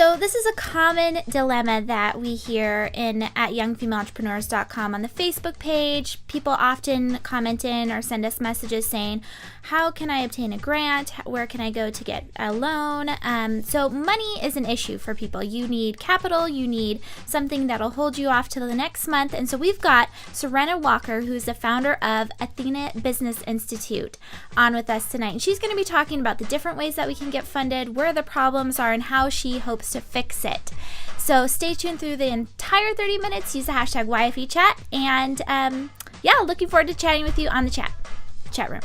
So this is a common dilemma that we hear at youngfemaleentrepreneurs.com on the Facebook page. People often comment in or send us messages saying, how can I obtain a grant? Where can I go to get a loan? So money is an issue for people. You need capital. You need something that'll hold you off till the next month. And so we've got Serena Walker, who's the founder of Athena Business Institute, on with us tonight. And she's going to be talking about the different ways that we can get funded, where the problems are, and how she hopes to fix it. So stay tuned through the entire 30 minutes. Use the hashtag YFEchat. And looking forward to chatting with you on the chat room.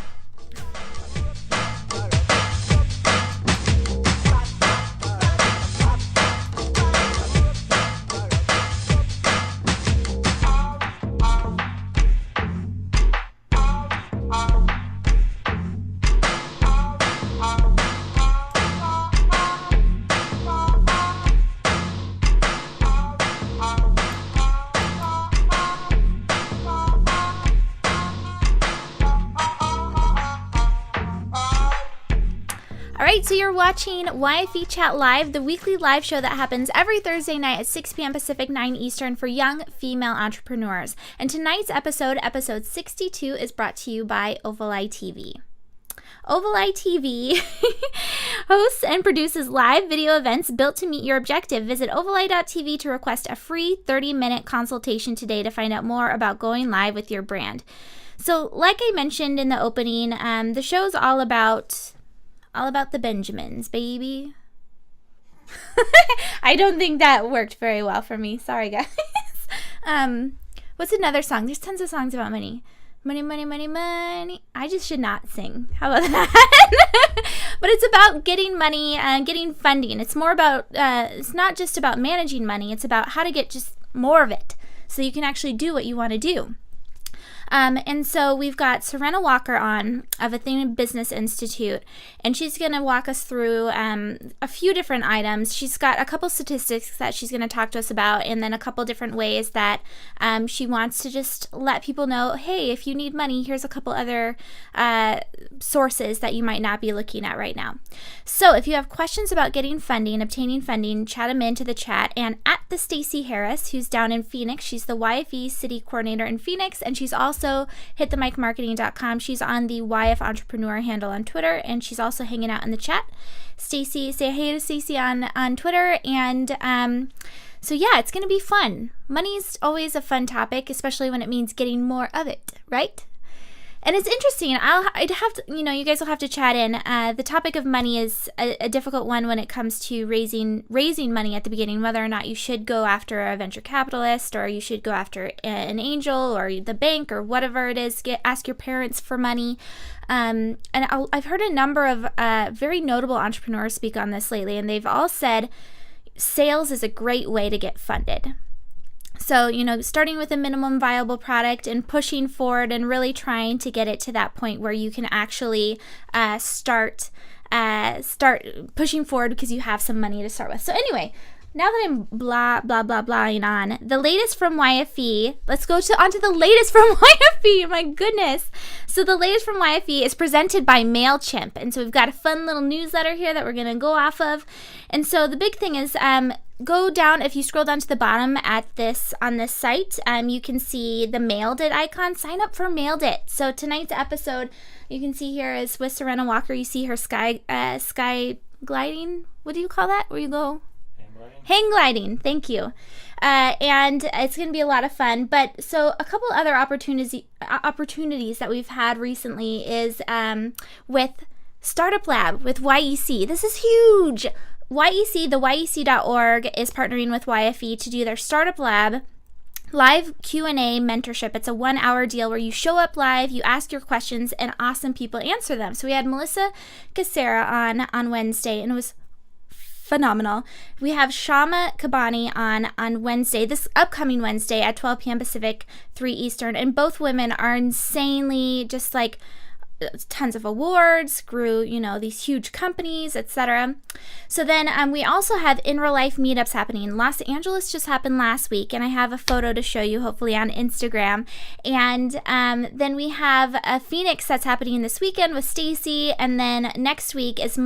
So you're watching YFE Chat Live, the weekly live show that happens every Thursday night at 6 p.m. Pacific, 9 Eastern for young female entrepreneurs. And tonight's episode 62, is brought to you by Oval Eye TV. Oval Eye TV hosts and produces live video events built to meet your objective. Visit ovaleye.tv to request a free 30-minute consultation today to find out more about going live with your brand. So like I mentioned in the opening, the show's all about the Benjamins, baby. I don't think that worked very well for me. Sorry, guys. What's another song? There's tons of songs about money. Money, money, money, money. I just should not sing. How about that? But it's about getting money and getting funding. It's more about, it's not just about managing money. It's about how to get just more of it so you can actually do what you want to do. And so we've got Serena Walker on of Athena Business Institute, and she's going to walk us through a few different items. She's got a couple statistics that she's going to talk to us about, and then a couple different ways that she wants to just let people know, hey, if you need money, here's a couple other sources that you might not be looking at right now. So if you have questions about getting funding, obtaining funding, chat them into the chat. And at the Stacey Harris, who's down in Phoenix, she's the YFE City Coordinator in Phoenix, and she's also hitthemicmarketing.com. She's on the YF Entrepreneur handle on Twitter, and she's also hanging out in the chat. Stacey, say hey to Stacey on Twitter. And so yeah, it's going to be fun. Money's always a fun topic, especially when it means getting more of it, right? And it's interesting. I'd have to, you guys will have to chat in. The topic of money is a difficult one when it comes to raising money at the beginning, whether or not you should go after a venture capitalist or you should go after an angel or the bank or whatever it is. Ask your parents for money. And I've heard a number of very notable entrepreneurs speak on this lately, and they've all said sales is a great way to get funded. So, starting with a minimum viable product and pushing forward and really trying to get it to that point where you can actually start pushing forward because you have some money to start with. So anyway, now that I'm blahing on, the latest from YFE, let's go onto the latest from YFE, my goodness. So the latest from YFE is presented by MailChimp. And so we've got a fun little newsletter here that we're going to go off of. And so the big thing is, go down, if you scroll down to the bottom on this site, you can see the Mailed It icon. Sign up for Mailed It. So tonight's episode, you can see here is with Serena Walker. You see her sky gliding. What do you call that? Where you go? Hang gliding. Thank you. And it's going to be a lot of fun. But so a couple other opportunities that we've had recently is with Startup Lab with YEC. This is huge. YEC, the YEC.org is partnering with YFE to do their Startup Lab live Q&A mentorship. It's a 1-hour deal where you show up live, you ask your questions, and awesome people answer them. So we had Melissa Casera on Wednesday, and it was phenomenal. We have Shama Kabani on Wednesday, this upcoming Wednesday at 12 p.m. Pacific, 3 Eastern, and both women are insanely just like tons of awards, grew, these huge companies, etc. So then we also have in real life meetups happening. Los Angeles just happened last week, and I have a photo to show you hopefully on Instagram. And then we have a Phoenix that's happening this weekend with Stacy, and then next week is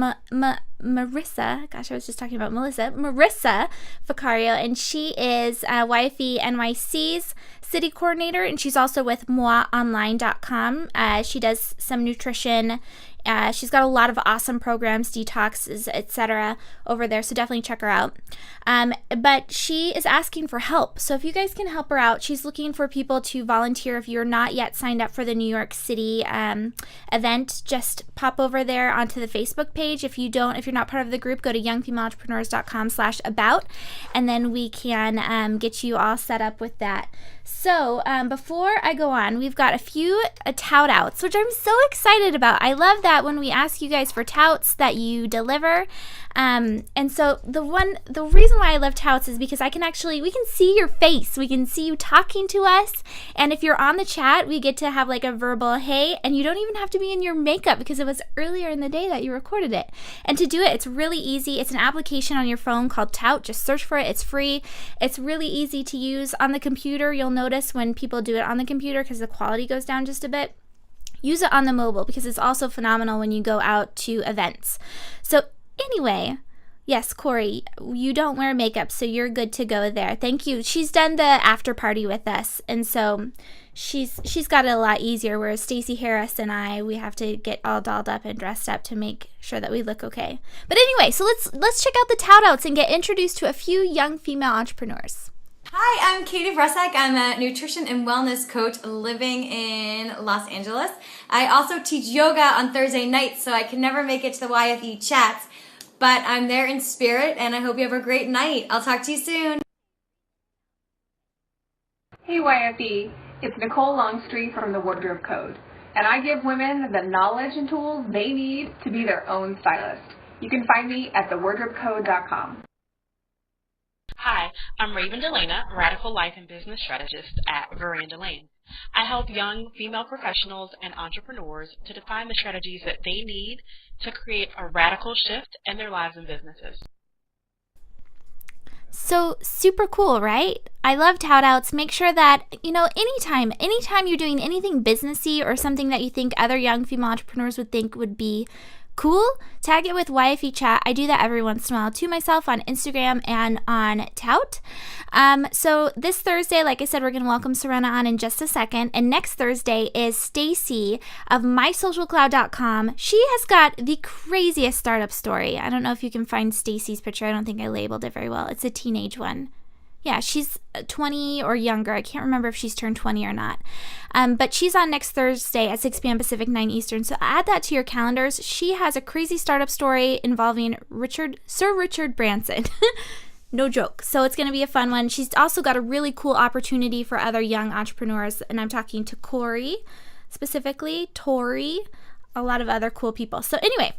Marissa. Gosh, I was just talking about Melissa. Marissa Ficario, and she is YFE NYC's city coordinator, and she's also with moaonline.com. She does some nutrition. She's got a lot of awesome programs, detoxes, etc. over there, so definitely check her out. But she is asking for help. So if you guys can help her out, she's looking for people to volunteer. If you're not yet signed up for the New York City event, just pop over there onto the Facebook page. If you're not part of the group, go to youngfemaleentrepreneurs.com/about, and then we can get you all set up with that. So before I go on, we've got a few tout outs, which I'm so excited about. I love that when we ask you guys for touts that you deliver. And so the reason why I love touts is because we can see your face. We can see you talking to us. And if you're on the chat, we get to have like a verbal hey, and you don't even have to be in your makeup because it was earlier in the day that you recorded it. And to do it, it's really easy. It's an application on your phone called Tout. Just search for it. It's free. It's really easy to use on the computer. You'll notice when people do it on the computer because the quality goes down just a bit. Use it on the mobile because it's also phenomenal when you go out to events. So anyway, yes, Corey, you don't wear makeup, so you're good to go there. Thank you. She's done the after party with us, and so she's got it a lot easier, whereas Stacey Harris and we have to get all dolled up and dressed up to make sure that we look okay. But anyway, so let's check out the tout outs and get introduced to a few young female entrepreneurs. Hi, I'm Katie Brusak. I'm a nutrition and wellness coach living in Los Angeles. I also teach yoga on Thursday nights, so I can never make it to the YFE chats, but I'm there in spirit, and I hope you have a great night. I'll talk to you soon. Hey YFE, it's Nicole Longstreet from the Wardrobe Code, and I give women the knowledge and tools they need to be their own stylist. You can find me at thewardrobecode.com. Hi, I'm Raven Delana, Radical Life and Business Strategist at Veranda Lane. I help young female professionals and entrepreneurs to define the strategies that they need to create a radical shift in their lives and businesses. So super cool, right? I love tout outs. Make sure that, anytime you're doing anything businessy or something that you think other young female entrepreneurs would think would be cool, tag it with YFE Chat. I do that every once in a while to myself on Instagram and on Tout. So this Thursday, like I said, we're going to welcome Serena on in just a second. And next Thursday is Stacy of mysocialcloud.com. She has got the craziest startup story. I don't know if you can find Stacy's picture. I don't think I labeled it very well. It's a teenage one. Yeah, she's 20 or younger. I can't remember if she's turned 20 or not. But she's on next Thursday at 6 p.m. Pacific, 9 Eastern. So add that to your calendars. She has a crazy startup story involving Sir Richard Branson. No joke. So it's going to be a fun one. She's also got a really cool opportunity for other young entrepreneurs. And I'm talking to Corey specifically, Tori, a lot of other cool people. So anyway,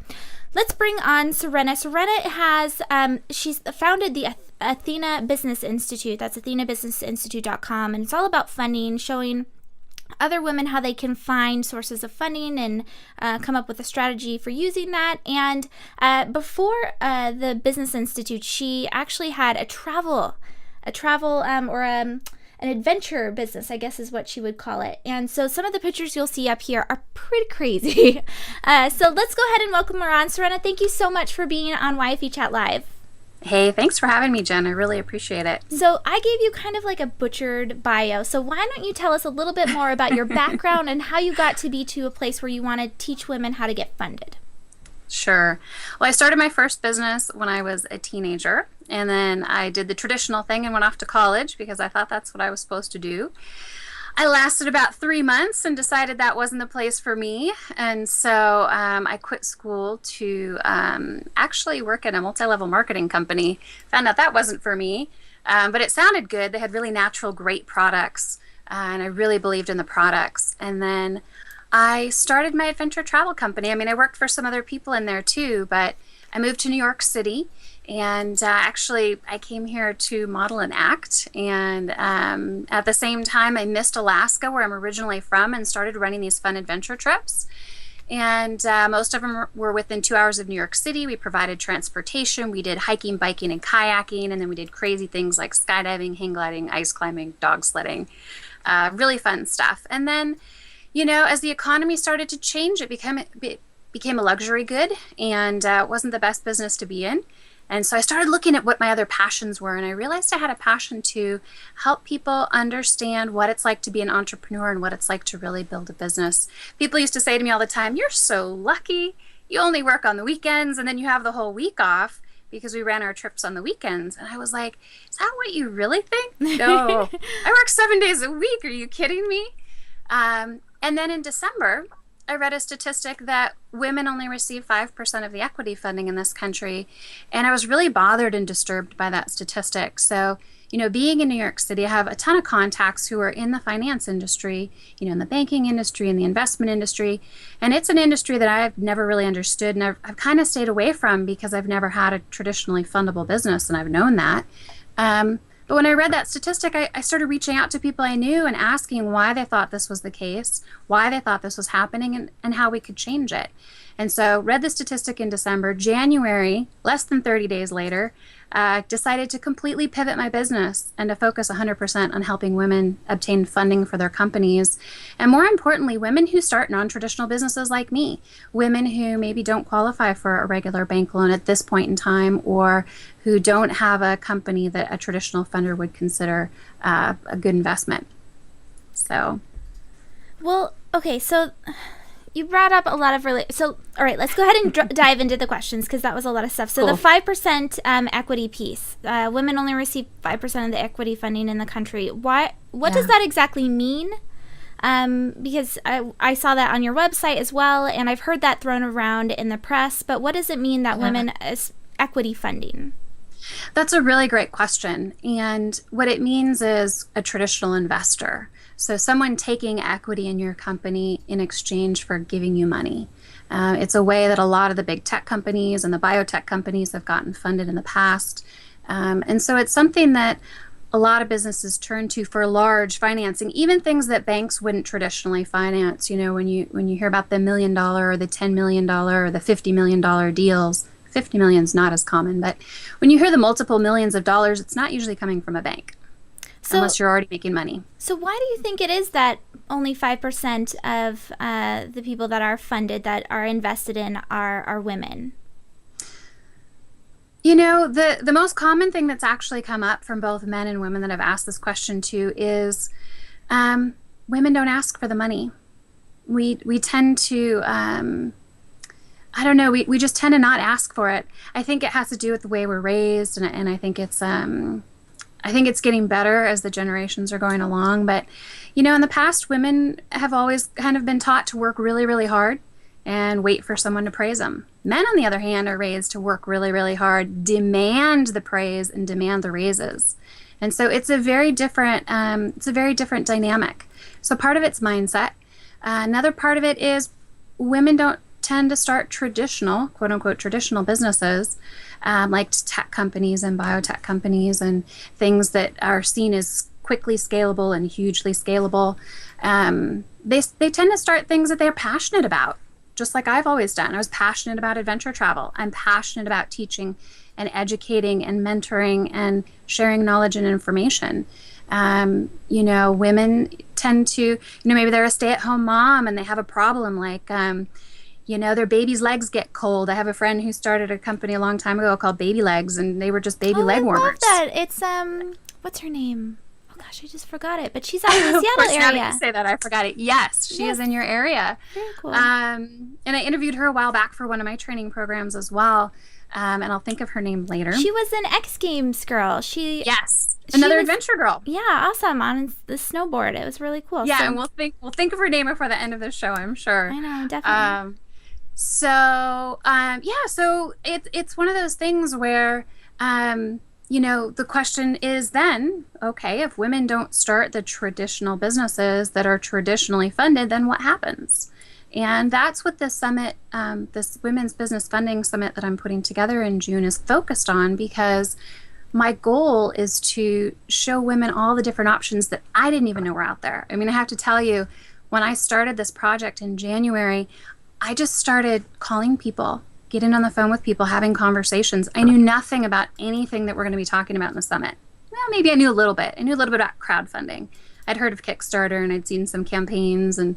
let's bring on Serena. Serena has, she's founded the Athena Business Institute. That's athenabusinessinstitute.com. And it's all about funding, showing other women how they can find sources of funding and come up with a strategy for using that. And before the Business Institute, she actually had an adventure business, I guess is what she would call it. And so some of the pictures you'll see up here are pretty crazy. So let's go ahead and welcome her on. Serena, thank you so much for being on YFE Chat Live. Hey, thanks for having me, Jen. I really appreciate it. So I gave you kind of like a butchered bio. So why don't you tell us a little bit more about your background and how you got to be to a place where you want to teach women how to get funded? Sure. Well, I started my first business when I was a teenager, and then I did the traditional thing and went off to college because I thought that's what I was supposed to do. I lasted about 3 months and decided that wasn't the place for me, and so I quit school to actually work at a multi-level marketing company. Found out that wasn't for me, but it sounded good. They had really natural, great products, and I really believed in the products. And then I started my adventure travel company. I mean, I worked for some other people in there too, but I moved to New York City, and actually I came here to model and act, and at the same time I missed Alaska, where I'm originally from, and started running these fun adventure trips. And most of them were within 2 hours of New York City. We provided transportation. We did hiking, biking, and kayaking, and then we did crazy things like skydiving, hang gliding, ice climbing, dog sledding, really fun stuff. And then, you know, as the economy started to change, it became a luxury good and wasn't the best business to be in. And so I started looking at what my other passions were, and I realized I had a passion to help people understand what it's like to be an entrepreneur and what it's like to really build a business. People used to say to me all the time, "You're so lucky. You only work on the weekends, and then you have the whole week off," because we ran our trips on the weekends. And I was like, "Is that what you really think?" No, I work 7 days a week. Are you kidding me? And then in December, I read a statistic that women only receive 5% of the equity funding in this country. And I was really bothered and disturbed by that statistic. So, being in New York City, I have a ton of contacts who are in the finance industry, in the banking industry, in the investment industry. And it's an industry that I've never really understood, and I've kind of stayed away from because I've never had a traditionally fundable business, and I've known that. But when I read that statistic, I started reaching out to people I knew and asking why they thought this was the case, why they thought this was happening, and how we could change it. And so read the statistic in December. January, less than 30 days later, decided to completely pivot my business and to focus 100% on helping women obtain funding for their companies. And more importantly, women who start non-traditional businesses like me, women who maybe don't qualify for a regular bank loan at this point in time, or who don't have a company that a traditional funder would consider a good investment. So. Well, okay, so you brought up a lot of so all right, let's go ahead and dive into the questions, because that was a lot of stuff. So Cool. The 5% equity piece, women only receive 5% of the equity funding in the country. What does that exactly mean? Because I saw that on your website as well, and I've heard that thrown around in the press, but what does it mean that women is equity funding? That's a really great question. And what it means is a traditional investor. So someone taking equity in your company in exchange for giving you money. It's a way that a lot of the big tech companies and the biotech companies have gotten funded in the past. And so it's something that a lot of businesses turn to for large financing, even things that banks wouldn't traditionally finance. When you hear about the $1 million or the $10 million or the $50 million deals, 50 million is not as common, but when you hear the multiple millions of dollars, it's not usually coming from a bank. Unless you're already making money. So why do you think it is that only 5% of the people that are funded, that are invested in, are women? The most common thing that's actually come up from both men and women that I've asked this question to is women don't ask for the money. We tend to, I don't know, we just tend to not ask for it. I think it has to do with the way we're raised, and I think it's getting better as the generations are going along. But, in the past, women have always kind of been taught to work really, really hard and wait for someone to praise them. Men, on the other hand, are raised to work really, really hard, demand the praise and demand the raises. And so it's a very different dynamic. So part of it's mindset. Another part of it is women don't tend to start traditional, quote unquote, traditional businesses, like tech companies and biotech companies and things that are seen as quickly scalable and hugely scalable. They tend to start things that they're passionate about, just like I've always done. I was passionate about adventure travel. I'm passionate about teaching and educating and mentoring and sharing knowledge and information. Women tend to, maybe they're a stay-at-home mom and they have a problem like, their baby's legs get cold. I have a friend who started a company a long time ago called Baby Legs, and they were just baby leg warmers. I love that. It's, what's her name? Oh gosh, I just forgot it. But she's out in the Seattle area. Now that you say that, I forgot it. Yes, she is in your area. Very cool. And I interviewed her a while back for one of my training programs as well. And I'll think of her name later. She was an X Games girl. Another adventure girl. Yeah, awesome, on the snowboard. It was really cool. Yeah, and we'll think of her name before the end of the show, I'm sure. I know, definitely. So it's one of those things where, the question is then, okay, if women don't start the traditional businesses that are traditionally funded, then what happens? And that's what this summit, this Women's Business Funding Summit that I'm putting together in June is focused on, because my goal is to show women all the different options that I didn't even know were out there. I mean, I have to tell you, when I started this project in January, I just started calling people, getting on the phone with people, having conversations. I knew nothing about anything that we're going to be talking about in the summit. Well, maybe I knew a little bit. I knew a little bit about crowdfunding. I'd heard of Kickstarter and I'd seen some campaigns and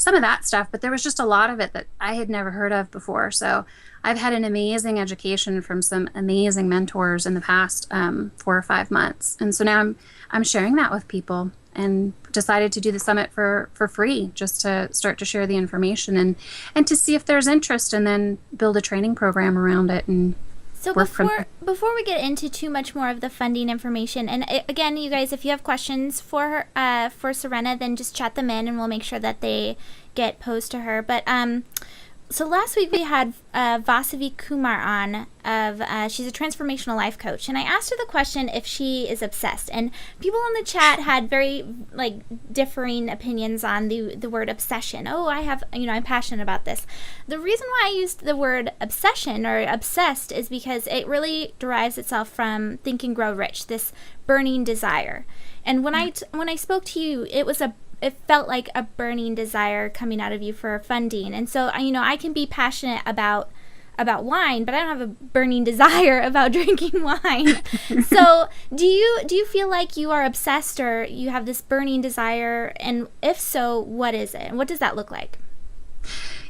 some of that stuff, but there was just a lot of it that I had never heard of before. So I've had an amazing education from some amazing mentors in the past 4 or 5 months. And so now I'm sharing that with people, and decided to do the summit for free, just to start to share the information and to see if there's interest, and then build a training program around it. And so before we get into too much more of the funding information, and again, you guys, if you have questions for Serena, then just chat them in, and we'll make sure that they get posed to her. But so last week we had Vasavi Kumar on. She's a transformational life coach, and I asked her the question if she is obsessed. And people in the chat had very differing opinions on the word obsession. Oh, I'm passionate about this. The reason why I used the word obsession or obsessed is because it really derives itself from Think and Grow Rich, this burning desire. And when I spoke to you, it felt like a burning desire coming out of you for funding. And so, I can be passionate about wine, but I don't have a burning desire about drinking wine. So do you feel like you are obsessed, or you have this burning desire? And if so, what is it? And what does that look like?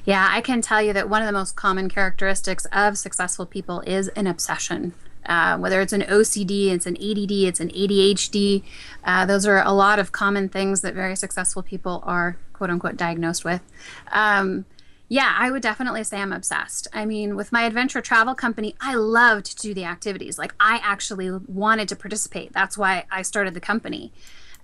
Yeah, I can tell you that one of the most common characteristics of successful people is an obsession. Whether it's an OCD, it's an ADD, it's an ADHD. Those are a lot of common things that very successful people are, quote unquote, diagnosed with. Yeah, I would definitely say I'm obsessed. I mean, with my adventure travel company, I loved to do the activities. Like, I actually wanted to participate. That's why I started the company.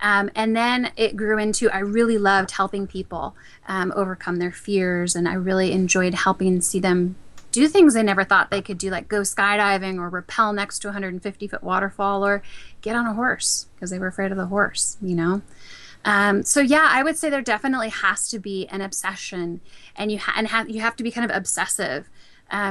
And then it grew into, I really loved helping people overcome their fears, and I really enjoyed helping see them do things they never thought they could do, like go skydiving or rappel next to a 150-foot waterfall, or get on a horse because they were afraid of the horse, So yeah, I would say there definitely has to be an obsession, and you have to be kind of obsessive.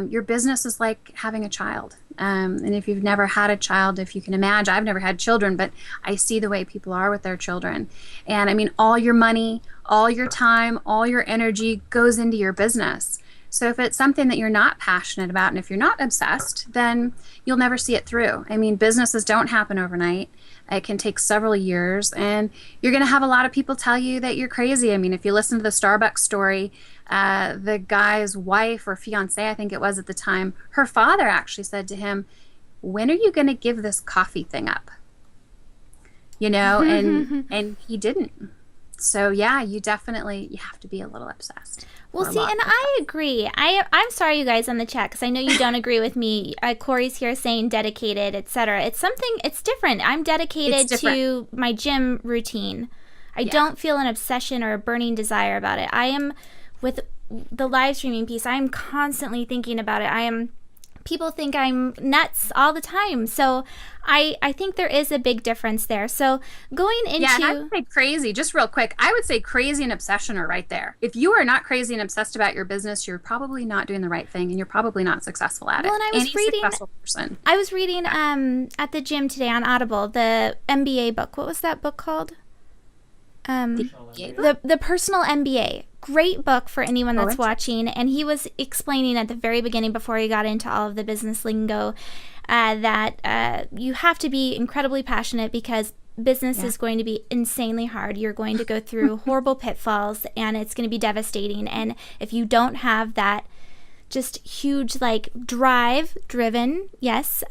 Your business is like having a child. And if you've never had a child, if you can imagine, I've never had children, but I see the way people are with their children. And I mean, all your money, all your time, all your energy goes into your business. So if it's something that you're not passionate about, and if you're not obsessed, then you'll never see it through. I mean, businesses don't happen overnight. It can take several years, and you're going to have a lot of people tell you that you're crazy. I mean, if you listen to the Starbucks story, the guy's wife or fiance, I think it was at the time, her father actually said to him, "When are you going to give this coffee thing up?" And he didn't. So yeah, you have to be a little obsessed. Well, see, and I agree. I'm sorry, you guys on the chat, because I know you don't agree with me. Corey's here saying dedicated, etc. It's different. I'm dedicated to my gym routine. I don't feel an obsession or a burning desire about it. I am, with the live streaming piece, I am constantly thinking about it. People think I'm nuts all the time. So I think there is a big difference there. So going into... Yeah, and I would say crazy, just real quick, I would say crazy and obsession are right there. If you are not crazy and obsessed about your business, you're probably not doing the right thing, and you're probably not successful at it. Well, and I was reading at the gym today on Audible, the MBA book. What was that book called? The Personal MBA. Great book for anyone that's watching. And he was explaining at the very beginning, before he got into all of the business lingo, that you have to be incredibly passionate, because business is going to be insanely hard. You're going to go through horrible pitfalls, and it's going to be devastating. And if you don't have that just huge, driven, yes,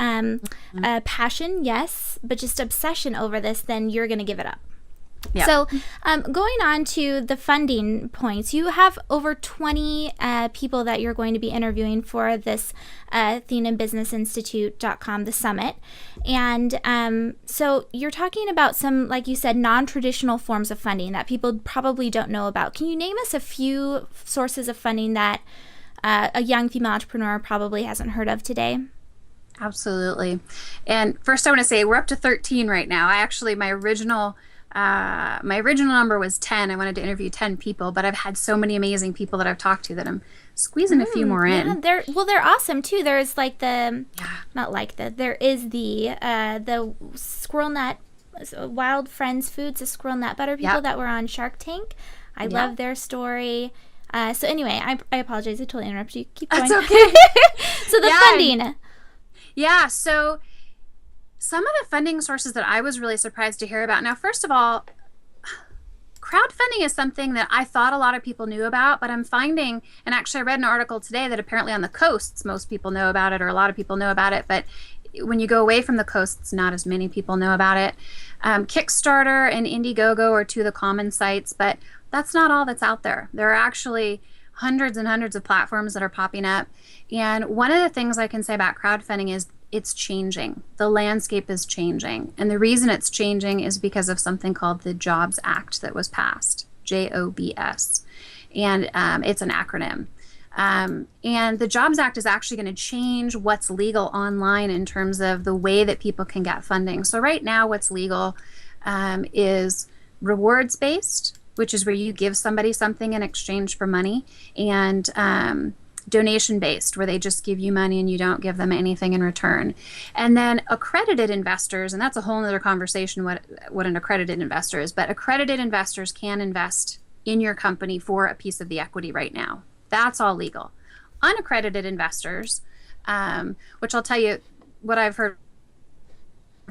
passion, yes, but just obsession over this, then you're going to give it up. Yeah. So going on to the funding points, you have over 20 people that you're going to be interviewing for this Athena Business Institute.com, the summit. And so you're talking about some, like you said, non-traditional forms of funding that people probably don't know about. Can you name us a few sources of funding that a young female entrepreneur probably hasn't heard of today? Absolutely. And first I want to say we're up to 13 right now. My original number was 10. I wanted to interview 10 people, but I've had so many amazing people that I've talked to that I'm squeezing a few more in. They're awesome too. There's there is the squirrel nut, Wild Friends Foods, the squirrel nut butter people that were on Shark Tank. I love their story. So anyway, I apologize. I totally interrupted you. Keep going. That's okay. So the funding. Yeah. So some of the funding sources that I was really surprised to hear about. Now, first of all, crowdfunding is something that I thought a lot of people knew about, but I'm finding, and actually I read an article today that apparently on the coasts, most people know about it, or a lot of people know about it, but when you go away from the coasts, not as many people know about it. Kickstarter and Indiegogo are two of the common sites, but that's not all that's out there. There are actually hundreds and hundreds of platforms that are popping up. And one of the things I can say about crowdfunding is it's changing. The landscape is changing. And the reason it's changing is because of something called the Jobs Act that was passed, JOBS. And it's an acronym. And the Jobs Act is actually going to change what's legal online in terms of the way that people can get funding. So right now what's legal is rewards-based, which is where you give somebody something in exchange for money, and donation-based, where they just give you money and you don't give them anything in return. And then accredited investors, and that's a whole other conversation what an accredited investor is, but accredited investors can invest in your company for a piece of the equity right now. That's all legal. Unaccredited investors, which I'll tell you what I've heard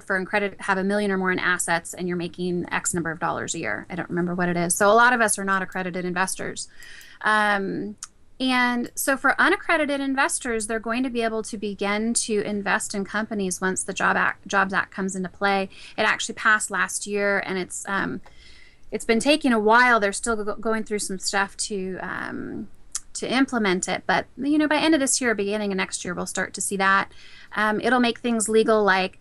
for uncredited, have $1 million or more in assets and you're making X number of dollars a year. I don't remember what it is. So a lot of us are not accredited investors. And so for unaccredited investors, they're going to be able to begin to invest in companies once the Jobs Act comes into play. It actually passed last year, and it's been taking a while. They're still going through some stuff to implement it, but by end of this year, beginning of next year, we'll start to see that. It'll make things legal like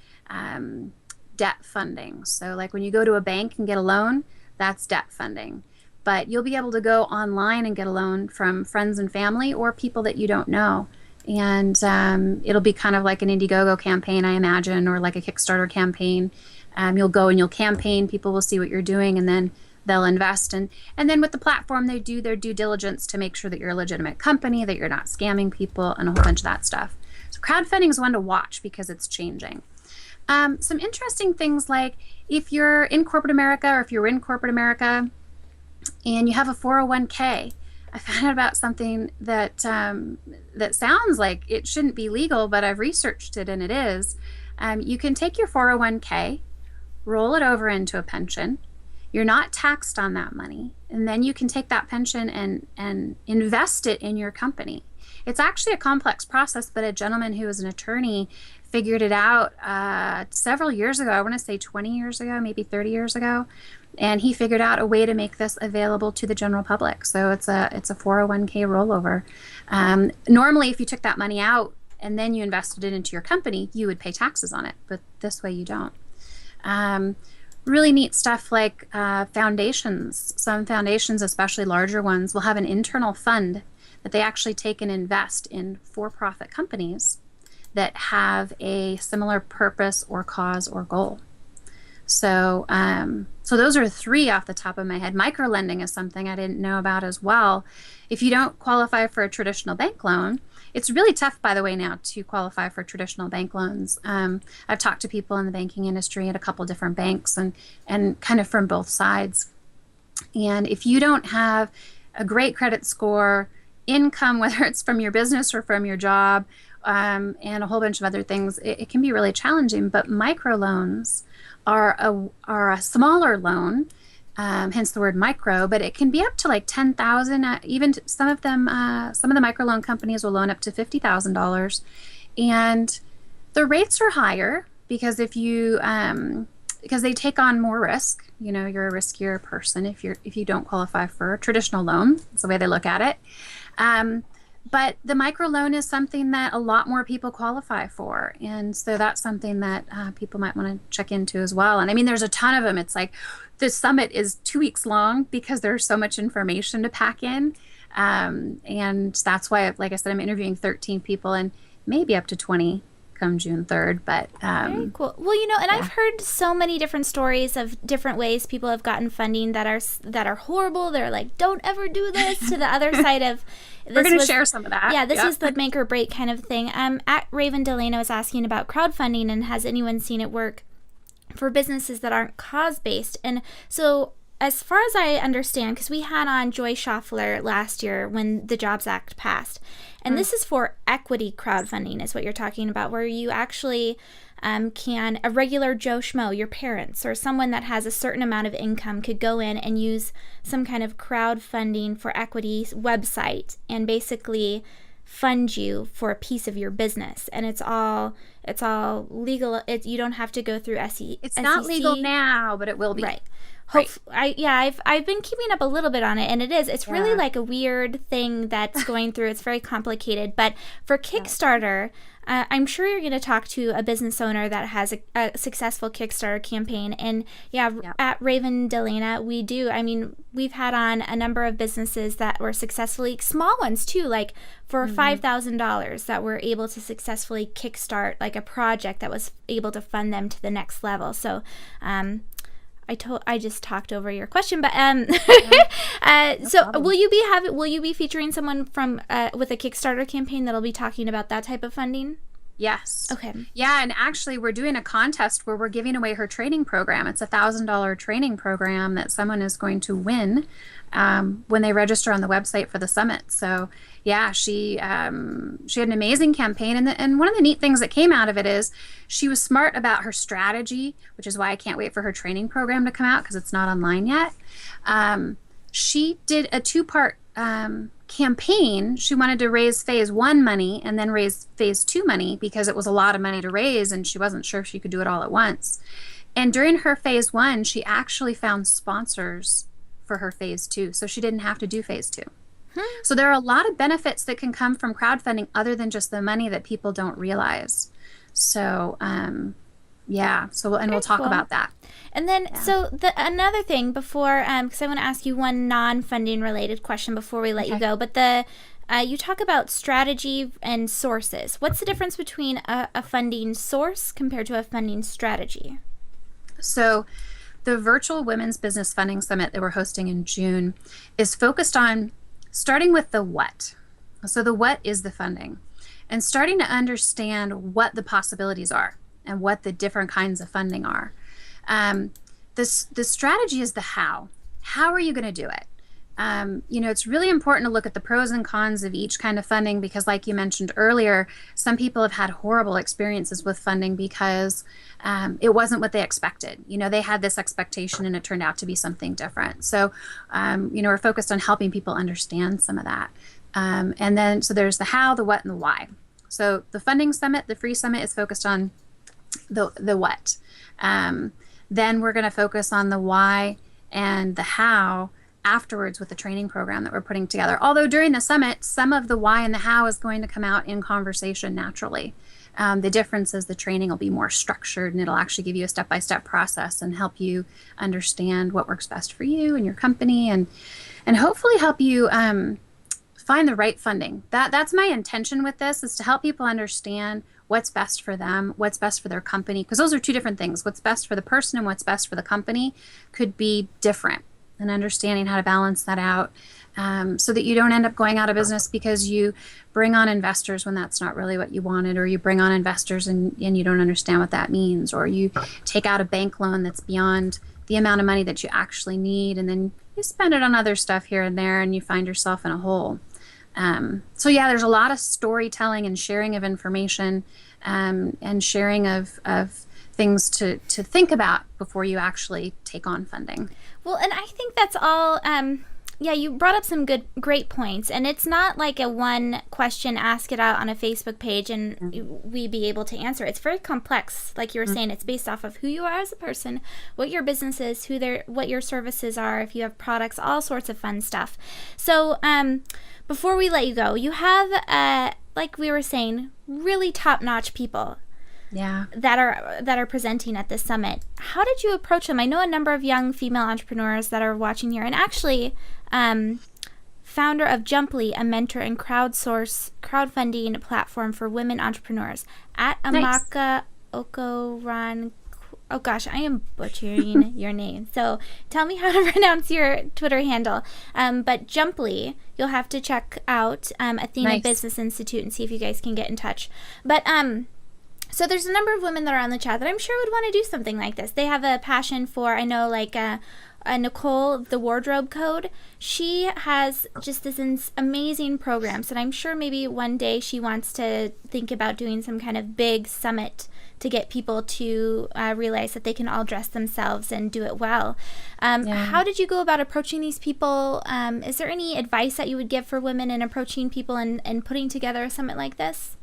debt funding. So like when you go to a bank and get a loan, that's debt funding. But you'll be able to go online and get a loan from friends and family or people that you don't know. And it'll be kind of like an Indiegogo campaign, I imagine, or like a Kickstarter campaign. You'll go and you'll campaign, people will see what you're doing, and then they'll invest. And then with the platform, they do their due diligence to make sure that you're a legitimate company, that you're not scamming people, and a whole bunch of that stuff. So crowdfunding is one to watch because it's changing. Some interesting things, like if you're in corporate America, or if you're in corporate America and you have a 401k, I found out about something that that sounds like it shouldn't be legal, but I've researched it and it is. You can take your 401k, roll it over into a pension. You're not taxed on that money, and then you can take that pension and invest it in your company. It's actually a complex process, but a gentleman who was an attorney figured it out several years ago. I want to say 20 years ago, maybe 30 years ago. And he figured out a way to make this available to the general public. So it's a 401k rollover. Normally, if you took that money out and then you invested it into your company, you would pay taxes on it. But this way you don't. Really neat stuff like foundations. Some foundations, especially larger ones, will have an internal fund that they actually take and invest in for-profit companies that have a similar purpose or cause or goal. So those are three off the top of my head. Microlending is something I didn't know about as well. If you don't qualify for a traditional bank loan, it's really tough, by the way, now to qualify for traditional bank loans. I've talked to people in the banking industry at a couple different banks and kind of from both sides. And if you don't have a great credit score, income, whether it's from your business or from your job, and a whole bunch of other things, it can be really challenging. But microloans are a smaller loan, hence the word micro, but it can be up to like $10,000. Even some of the microloan companies will loan up to $50,000, and the rates are higher because because they take on more risk. You're a riskier person if you don't qualify for a traditional loan. That's the way they look at it. But the microloan is something that a lot more people qualify for. And so that's something that people might want to check into as well. And I mean, there's a ton of them. It's like the summit is 2 weeks long because there's so much information to pack in. And that's why, like I said, I'm interviewing 13 people and maybe up to 20 come June 3rd. But very cool. Well, and I've heard so many different stories of different ways people have gotten funding that are horrible. They're like, don't ever do this, to the other side of we're going to share some of that. Yeah, this is the make or break kind of thing. At Raven Delano is asking about crowdfunding and has anyone seen it work for businesses that aren't cause-based. And so as far as I understand, because we had on Joy Schaffler last year when the Jobs Act passed, and this is for equity crowdfunding is what you're talking about, where you actually can a regular Joe Schmo, your parents, or someone that has a certain amount of income could go in and use some kind of crowdfunding for equity website and basically fund you for a piece of your business, and it's all legal. You don't have to go through SEC. It's not legal now, but it will be. Right. I've been keeping up a little bit on it, and it's really like a weird thing that's going through. It's very complicated, but for Kickstarter, I'm sure you're going to talk to a business owner that has a successful Kickstarter campaign. And at Raven Delana, we do. I mean, we've had on a number of businesses that were successfully, small ones too, like for $5,000 that were able to successfully kickstart like a project that was able to fund them to the next level. So, I just talked over your question, but so will you be featuring someone from with a Kickstarter campaign that'll be talking about that type of funding? Yes. Okay. Yeah, and actually we're doing a contest where we're giving away her training program. It's a $1,000 training program that someone is going to win when they register on the website for the summit. So yeah, she had an amazing campaign, and one of the neat things that came out of it is she was smart about her strategy, which is why I can't wait for her training program to come out because it's not online yet. She did a 2-part campaign. She wanted to raise phase 1 money and then raise phase 2 money because it was a lot of money to raise, and she wasn't sure if she could do it all at once. And during her phase 1, she actually found sponsors for her phase 2, so she didn't have to do phase 2. So there are a lot of benefits that can come from crowdfunding other than just the money that people don't realize. So, we'll talk about that. And then, so another thing before, because I want to ask you one non-funding related question before we let you go, but you talk about strategy and sources. What's the difference between a funding source compared to a funding strategy? So the virtual Women's Business Funding Summit that we're hosting in June is focused on starting with the what. So the what is the funding, and starting to understand what the possibilities are and what the different kinds of funding are. The strategy is the how. How are you going to do it? It's really important to look at the pros and cons of each kind of funding because, like you mentioned earlier, some people have had horrible experiences with funding because it wasn't what they expected. They had this expectation and it turned out to be something different. So, we're focused on helping people understand some of that. And then, so there's the how, the what, and the why. So the funding summit, the free summit, is focused on the what. Then we're going to focus on the why and the how afterwards with the training program that we're putting together. Although during the summit, some of the why and the how is going to come out in conversation naturally. The difference is the training will be more structured, and it'll actually give you a step-by-step process and help you understand what works best for you and your company, and hopefully help you find the right funding. That's my intention with this, is to help people understand what's best for them, what's best for their company, because those are two different things. What's best for the person and what's best for the company could be different, and understanding how to balance that out so that you don't end up going out of business because you bring on investors when that's not really what you wanted, or you bring on investors and you don't understand what that means, or you take out a bank loan that's beyond the amount of money that you actually need, and then you spend it on other stuff here and there, and you find yourself in a hole. There's a lot of storytelling and sharing of information and sharing of things to think about before you actually take on funding. Well, and I think that's all, you brought up some great points, and it's not like a one question, ask it out on a Facebook page and we be able to answer. It's very complex. Like you were saying, it's based off of who you are as a person, what your business is, what your services are, if you have products, all sorts of fun stuff. So, before we let you go, you have, like we were saying, really top-notch people that are presenting at this summit. How did you approach them? I know a number of young female entrepreneurs that are watching here, and actually founder of Jumply, a mentor and crowdfunding platform for women entrepreneurs, at Amaka Okoran. Oh gosh, I am butchering your name. So tell me how to pronounce your Twitter handle. But Jumply, you'll have to check out Athena Business Institute and see if you guys can get in touch. But so there's a number of women that are on the chat that I'm sure would want to do something like this. They have a passion for, I know, like Nicole, the Wardrobe Code. She has just this amazing programs, and I'm sure maybe one day she wants to think about doing some kind of big summit to get people to realize that they can all dress themselves and do it well. How did you go about approaching these people? Is there any advice that you would give for women in approaching people and putting together a summit like this?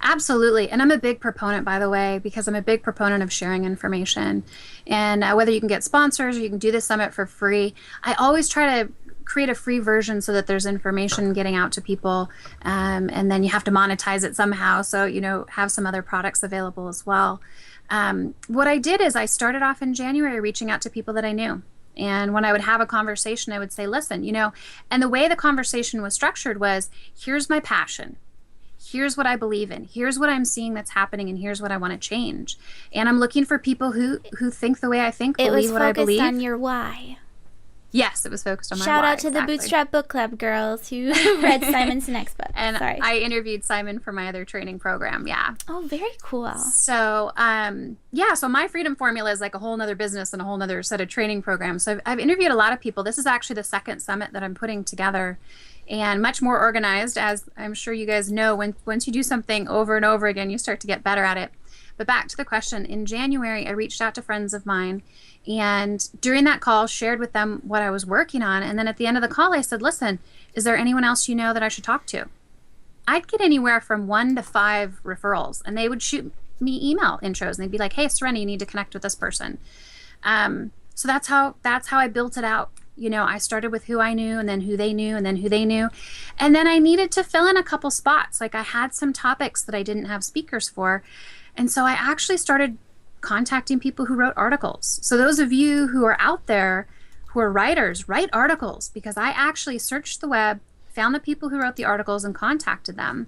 Absolutely. And I'm a big proponent, by the way, because I'm a big proponent of sharing information. And whether you can get sponsors or you can do this summit for free, I always try to create a free version so that there's information getting out to people. And then you have to monetize it somehow. So, have some other products available as well. What I did is I started off in January reaching out to people that I knew. And when I would have a conversation, I would say, listen, and the way the conversation was structured was, here's my passion. Here's what I believe in. Here's what I'm seeing that's happening, and here's what I want to change. And I'm looking for people who think the way I think, believe what I believe. It was focused on your why. Yes, it was focused on my why. Shout out to the Bootstrap Book Club girls who read Simon's next book. And I interviewed Simon for my other training program. Yeah. Oh, very cool. So, so my freedom formula is like a whole nother business and a whole nother set of training programs. So I've interviewed a lot of people. This is actually the second summit that I'm putting together, and much more organized, as I'm sure you guys know. Once you do something over and over again, you start to get better at it. But back to the question, in January, I reached out to friends of mine, and during that call, shared with them what I was working on. And then at the end of the call, I said, listen, is there anyone else you know that I should talk to? I'd get anywhere from 1 to 5 referrals, and they would shoot me email intros, and they'd be like, hey, Serena, you need to connect with this person. So that's how I built it out. I started with who I knew, and then who they knew, and then who they knew. And then I needed to fill in a couple spots. Like, I had some topics that I didn't have speakers for. And so I actually started contacting people who wrote articles. So those of you who are out there who are writers, write articles, because I actually searched the web, found the people who wrote the articles, and contacted them.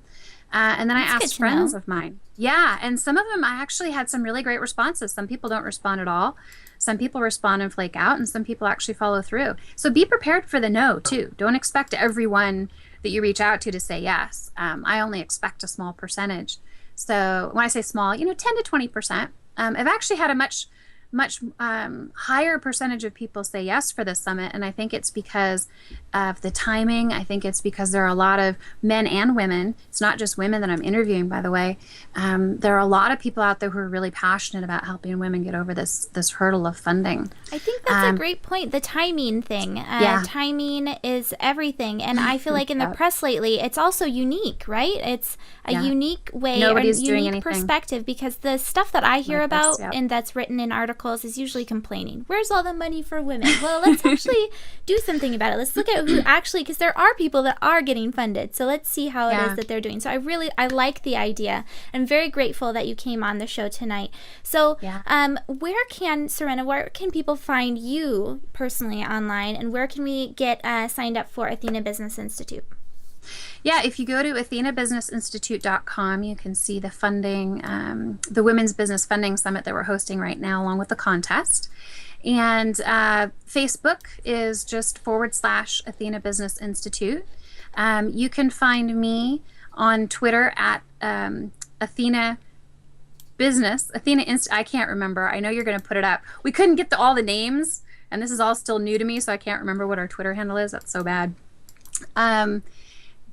And then I asked friends of mine. Yeah, and some of them, I actually had some really great responses. Some people don't respond at all. Some people respond and flake out, and some people actually follow through. So be prepared for the no, too. Don't expect everyone that you reach out to say yes. I only expect a small percentage. So when I say small, 10 to 20%. I've actually had a much higher percentage of people say yes for this summit, and I think it's because of the timing. I think it's because there are a lot of men and women. It's not just women that I'm interviewing, by the way. There are a lot of people out there who are really passionate about helping women get over this hurdle of funding. I think that's a great point, the timing thing. Timing is everything, and I feel like in the press lately, it's also unique, right? It's a unique way, Nobody's or a doing unique anything. Perspective, because the stuff that I hear about Yep. and that's written in articles is usually complaining. Where's all the money for women? Well, let's actually do something about it. Let's look at who actually, because there are people that are getting funded. So let's see how it is that they're doing. So I like the idea. I'm very grateful that you came on the show tonight. So where can people find you personally online, and where can we get signed up for Athena Business Institute? Yeah, if you go to athenabusinessinstitute.com, you can see the funding, the Women's Business Funding Summit that we're hosting right now, along with the contest. And Facebook is just / Athena Business Institute. You can find me on Twitter at Athena Business. I can't remember. I know you're going to put it up. We couldn't get all the names, and this is all still new to me, so I can't remember what our Twitter handle is. That's so bad.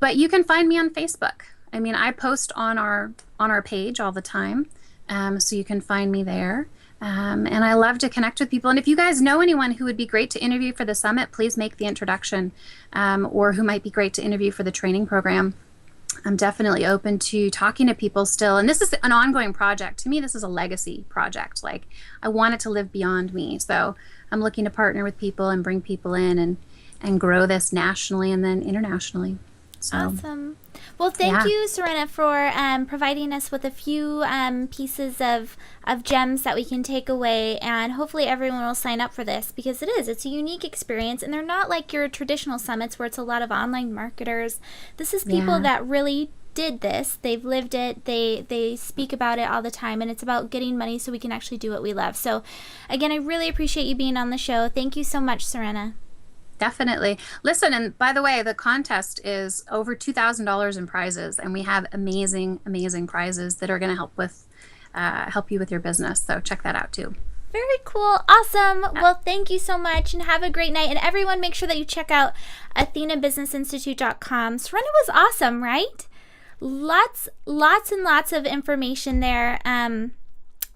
But you can find me on Facebook. I mean, I post on our page all the time, so you can find me there. And I love to connect with people. And if you guys know anyone who would be great to interview for the summit, please make the introduction, or who might be great to interview for the training program. I'm definitely open to talking to people still. And this is an ongoing project. To me, this is a legacy project. Like, I want it to live beyond me. So I'm looking to partner with people and bring people in and grow this nationally and then internationally. So, awesome. Well, thank you, Serena, for providing us with a few pieces of gems that we can take away, and hopefully everyone will sign up for this, because it's a unique experience, and they're not like your traditional summits where it's a lot of online marketers. This is people that really did this. They've lived it. They speak about it all the time, and it's about getting money so we can actually do what we love. So again, I really appreciate you being on the show. Thank you so much, Serena. Definitely. Listen, and by the way, the contest is over $2,000 in prizes, and we have amazing, amazing prizes that are going to help you with your business. So check that out too. Very cool. Awesome. Well, thank you so much, and have a great night. And everyone, make sure that you check out athenabusinessinstitute.com. Serena was awesome, right? Lots and lots of information there.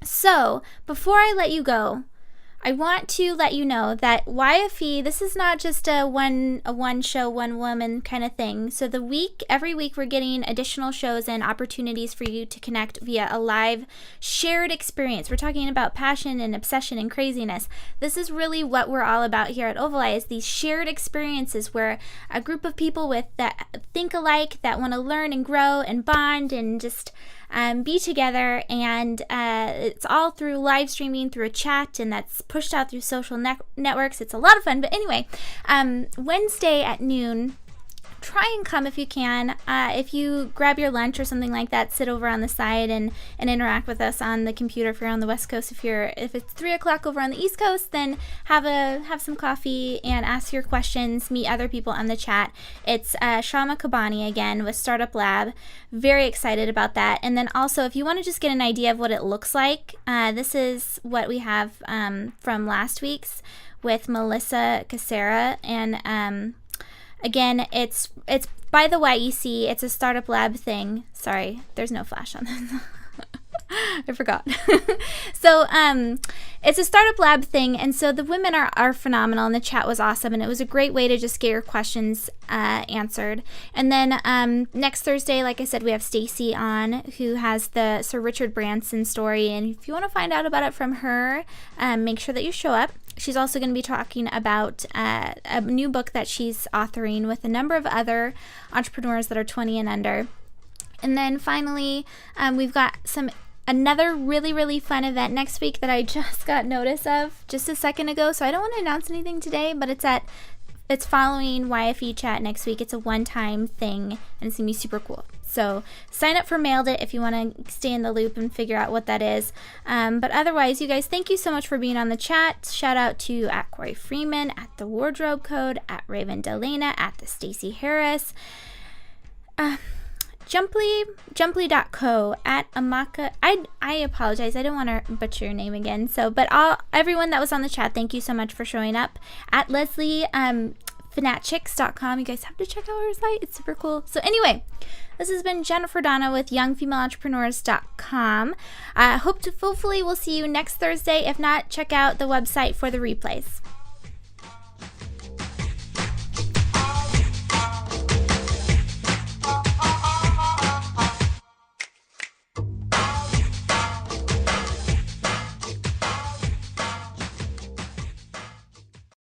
So before I let you go, I want to let you know that YFE, this is not just a one show, one woman kind of thing. So every week we're getting additional shows and opportunities for you to connect via a live shared experience. We're talking about passion and obsession and craziness. This is really what we're all about here at Ovali, is these shared experiences where a group of people that think alike, that want to learn and grow and bond and just be together, and it's all through live streaming, through a chat, and that's pushed out through social networks. It's a lot of fun. But anyway, Wednesday at noon, try and come if you can. If you grab your lunch or something like that, sit over on the side and interact with us on the computer if you're on the West Coast. If it's 3 o'clock over on the East Coast, then have some coffee and ask your questions, meet other people on the chat. It's Shama Kabani again with Startup Lab. Very excited about that. And then also, if you want to just get an idea of what it looks like, this is what we have from last week's with Melissa Casera. And again, it's by the YEC. It's a Startup Lab thing. Sorry, there's no flash on this. I forgot. So it's a Startup Lab thing, and so the women are phenomenal, and the chat was awesome, and it was a great way to just get your questions answered. And then next Thursday, like I said, we have Stacy on, who has the Sir Richard Branson story, and if you want to find out about it from her, make sure that you show up. She's also going to be talking about a new book that she's authoring with a number of other entrepreneurs that are 20 and under. And then finally, we've got another really, really fun event next week that I just got notice of just a second ago. So I don't want to announce anything today, but it's following YFE chat next week. It's a one-time thing, and it's going to be super cool. So sign up for Mailed It if you want to stay in the loop and figure out what that is. But otherwise, you guys, thank you so much for being on the chat. Shout out to at Corey Freeman, at The Wardrobe Code, at Raven Delana, at the Stacey Harris, Jumply.co, at Amaka. I apologize. I don't want to butcher your name again. But everyone that was on the chat, thank you so much for showing up. At Leslie, fanatchicks.com. You guys have to check out her site. It's super cool. So anyway, this has been Jennifer Donna with youngfemaleentrepreneurs.com. Hopefully we'll see you next Thursday. If not, check out the website for the replays.